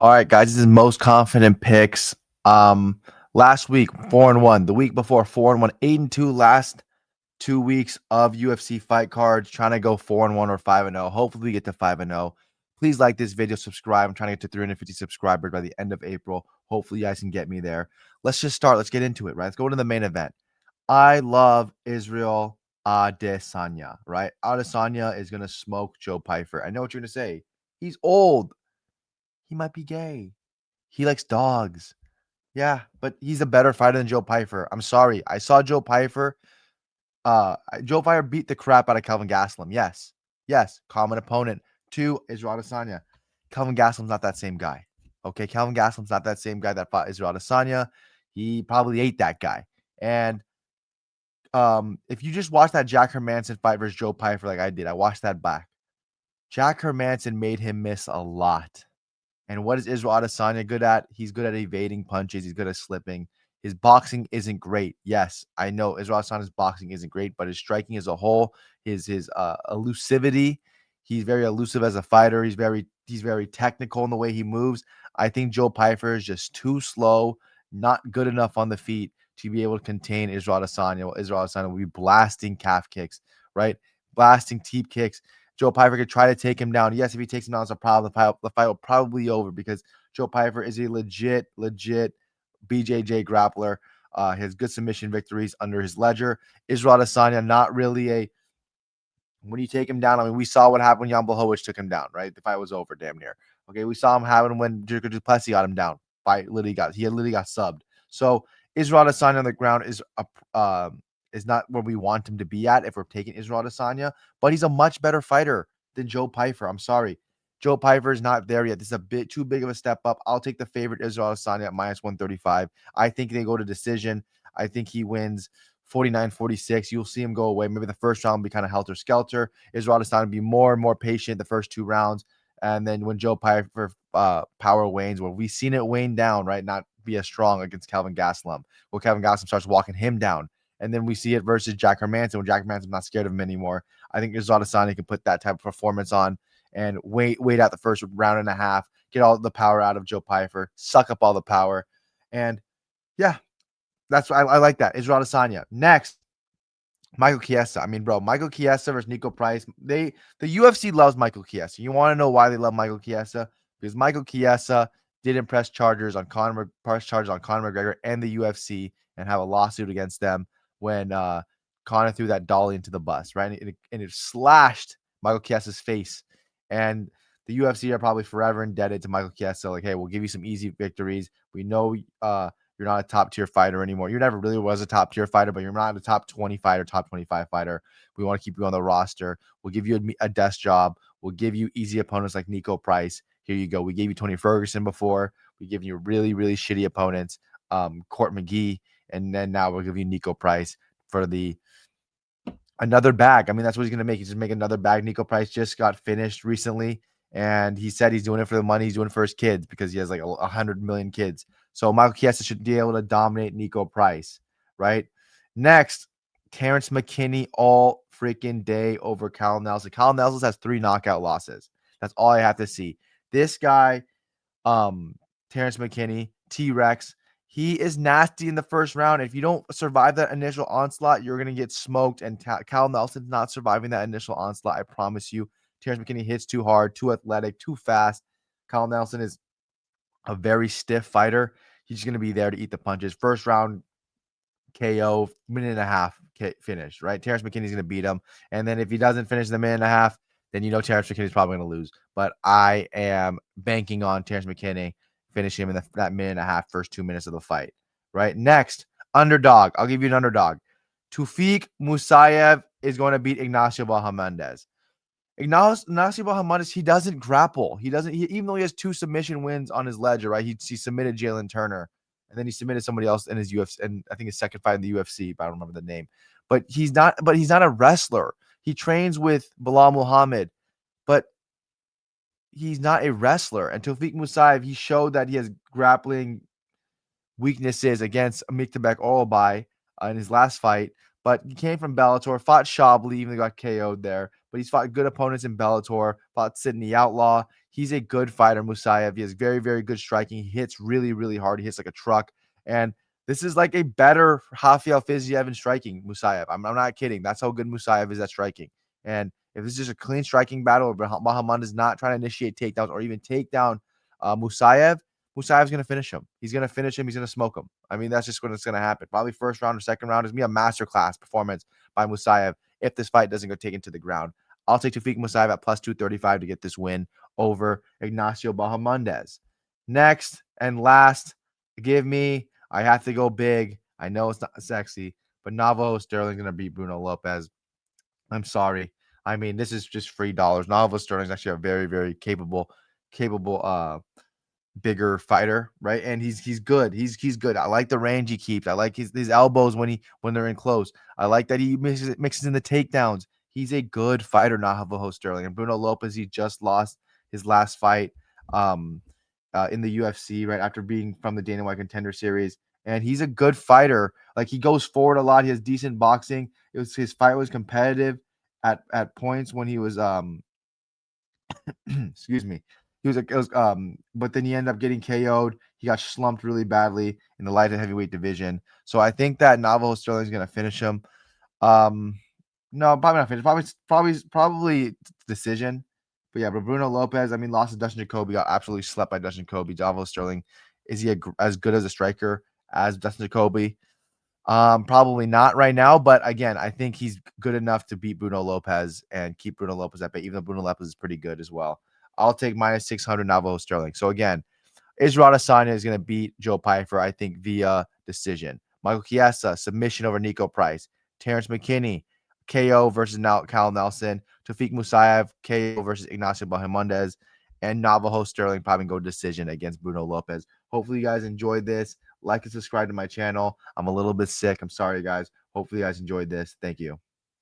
All right, guys, this is most confident picks. Last week 4-1, the week before 4-1, 8-2. Last 2 weeks of UFC fight cards. Trying to go 4-1 or 5-0. Hopefully, we get to 5-0. Please like this video, subscribe. I'm trying to get to 350 subscribers by the end of April. Hopefully, you guys can get me there. Let's just start. Let's get into it. Right, let's go to the main event. I love Israel Adesanya. Right, Adesanya is gonna smoke Joe Pyfer. I know what you're gonna say. He's old. He might be gay. He likes dogs. Yeah, but he's a better fighter than Joe Pyfer. I'm sorry. I saw Joe Pyfer. Joe Pyfer beat the crap out of Kelvin Gastelum. Yes. Yes. Common opponent. 2 Israel Adesanya. Kelvin Gastelum's not that same guy. Okay. Kelvin Gastelum's not that same guy that fought Israel Adesanya. He probably ate that guy. And if you just watch that Jack Hermanson fight versus Joe Pyfer like I did, I watched that back. Jack Hermanson made him miss a lot. And what is Israel Adesanya good at? He's good at evading punches. He's good at slipping. His boxing isn't great. Yes, I know Israel Adesanya's boxing isn't great, but his striking as a whole, his elusivity, he's very elusive as a fighter. He's very technical in the way he moves. I think Joe Pyfer is just too slow, not good enough on the feet to be able to contain Israel Adesanya. Well, Israel Adesanya will be blasting calf kicks, right? Blasting teep kicks. Joe Pyfer could try to take him down. Yes, if he takes him down, it's a problem. The fight will probably be over because Joe Pyfer is a legit BJJ grappler. He has good submission victories under his ledger. Israel Adesanya, not really a when you take him down. I mean, we saw what happened when Jan Blachowicz took him down, right? The fight was over damn near. Okay, we saw him happen when Jericho Duplessis got him down. He literally got subbed. So Israel Adesanya on the ground is not where we want him to be at if we're taking Israel Adesanya, but he's a much better fighter than Joe Pyfer. I'm sorry. Joe Pyfer is not there yet. This is a bit too big of a step up. I'll take the favorite Israel Adesanya at minus 135. I think they go to decision. I think he wins 49-46. You'll see him go away. Maybe the first round will be kind of helter-skelter. Israel Adesanya will be more and more patient the first 2 rounds. And then when Joe Pyfer power wanes, where we've seen it wane down, right? Not be as strong against Kelvin Gastelum. Well, Kelvin Gastelum starts walking him down. And then we see it versus Jack Hermanson when Jack Hermanson's not scared of him anymore. I think Israel Adesanya can put that type of performance on and wait out the first round and a half, get all the power out of Joe Pyfer, suck up all the power. And yeah, that's why I like that. Israel Adesanya. Next, Michael Chiesa. I mean, bro, Michael Chiesa versus Nico Price. The UFC loves Michael Chiesa. You want to know why they love Michael Chiesa? Because Michael Chiesa didn't press charges on Conor McGregor and the UFC and have a lawsuit against them when Conor threw that dolly into the bus, right? And it slashed Michael Chiesa's face. And the UFC are probably forever indebted to Michael Chiesa. Like, hey, we'll give you some easy victories. We know you're not a top tier fighter anymore. You never really was a top tier fighter, but you're not a top 20 fighter, top 25 fighter. We want to keep you on the roster. We'll give you a desk job. We'll give you easy opponents like Nico Price. Here you go. We gave you Tony Ferguson before. We give you really, really shitty opponents, Court McGee, and then now we'll give you Nico Price for another bag. I mean, that's what he's going to make. He's just make another bag. Nico Price just got finished recently, and he said he's doing it for the money. He's doing it for his kids because he has like 100 million kids. So Michael Chiesa should be able to dominate Nico Price, right? Next, Terrence McKinney all freaking day over Kyle Nelson. Kyle Nelson has 3 knockout losses. That's all I have to see. This guy, Terrence McKinney, T-Rex, he is nasty in the first round. If you don't survive that initial onslaught, you're going to get smoked. And Kyle Nelson's not surviving that initial onslaught. I promise you. Terrence McKinney hits too hard, too athletic, too fast. Kyle Nelson is a very stiff fighter. He's just going to be there to eat the punches. First round KO, minute and a half finish, right? Terrence McKinney's going to beat him. And then if he doesn't finish the minute and a half, then you know Terrence McKinney's probably going to lose. But I am banking on Terrence McKinney finishing him in that minute and a half, first 2 minutes of the fight, right? Next, underdog. I'll give you an underdog. Tufik Musayev is going to beat Ignacio Bahamondes. Ignacio Bahamondes, he doesn't grapple. Even though he has 2 submission wins on his ledger, right? He submitted Jalen Turner, and then he submitted somebody else in his UFC, and I think his second fight in the UFC, but I don't remember the name. But he's not a wrestler. He trains with Bilal Muhammad, but he's not a wrestler. And Tofik Musayev, he showed that he has grappling weaknesses against Amiktabek Olobai in his last fight. But he came from Bellator, fought Shabli, even though he got KO'd there. but he's fought good opponents in Bellator, fought Sydney Outlaw. He's a good fighter, Musayev. He has very, very good striking. He hits really, really hard. He hits like a truck. And this is like a better Rafael Fiziev in striking, Musayev. I'm not kidding. That's how good Musayev is at striking. And if it's just a clean striking battle, where Muhammad is not trying to initiate takedowns or even take down Musayev's going to finish him. He's going to finish him. He's going to smoke him. I mean, that's just what's going to happen. Probably first round or second round is going to be a masterclass performance by Musayev if this fight doesn't go taken to the ground. I'll take Tafik Musayev at plus 235 to get this win over Ignacio Bahamondes. Next and last, I have to go big. I know it's not sexy, but Navajo Sterling's going to beat Bruno Lopez. I'm sorry. I mean, this is just free dollars. Navajo Sterling's actually a very, very capable bigger fighter, right? And he's good. He's good. I like the range he keeps. I like his elbows when they're in close. I like that he mixes in the takedowns. He's a good fighter, Navajo Sterling. And Bruno Lopez, he just lost his last fight in the UFC, right, after being from the Dana White Contender Series. And he's a good fighter. Like, he goes forward a lot. He has decent boxing. His fight was competitive at points when he was excuse me. But then he ended up getting KO'd. He got slumped really badly in the light and heavyweight division. So I think that Navajo Sterling is going to finish him. No, probably not finish. Probably decision. But yeah, but Bruno Lopez, I mean, lost to Dustin Jacoby, got absolutely slept by Dustin Jacoby. Navajo Sterling, is he as good as a striker as Dustin Jacoby? Probably not right now, but again, I think he's good enough to beat Bruno Lopez and keep Bruno Lopez at bay, even though Bruno Lopez is pretty good as well. I'll take minus 600 Navajo Sterling. So again, Israel Adesanya is going to beat Joe Pyfer, I think, via decision. Michael Chiesa, submission over Nico Price. Terrence McKinney, KO versus Cal Nelson. Tafik Musayev, KO versus Ignacio Bahamondes. And Navajo Sterling probably go decision against Bruno Lopez. Hopefully you guys enjoyed this. Like and subscribe to my channel. I'm a little bit sick. I'm sorry, guys. Hopefully you guys enjoyed this. Thank you.